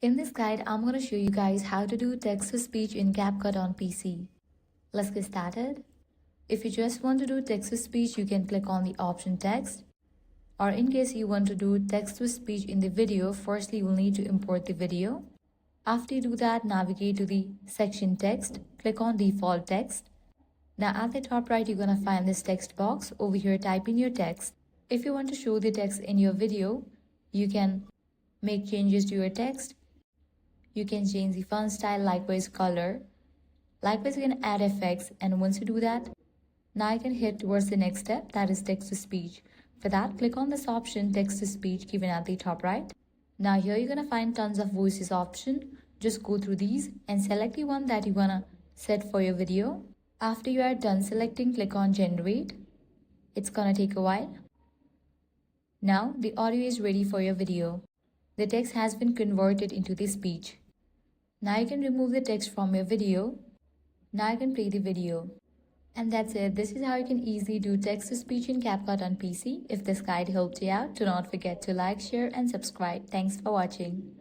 In this guide, I'm going to show you guys how to do text-to-speech in Capcut on PC. Let's get started. If you just want to do text-to-speech, you can click on the option text. Or in case you want to do text-to-speech in the video, firstly you will need to import the video. After you do that, navigate to the section text, click on default text. Now at the top right, you're going to find this text box. Over here, type in your text. If you want to show the text in your video, you can make changes to your text. You can change the font style, likewise color. Likewise, you can add effects, and once you do that, now you can hit towards the next step, that is text-to-speech. For that, click on this option, text-to-speech, given at the top right. Now here you're gonna find tons of voices option. Just go through these and select the one that you wanna set for your video. After you are done selecting, click on generate. It's gonna take a while. Now the audio is ready for your video. The text has been converted into the speech. Now you can remove the text from your video. Now you can play the video. And that's it. This is how you can easily do text-to-speech in Capcut on PC. If this guide helped you out, do not forget to like, share, and subscribe. Thanks for watching.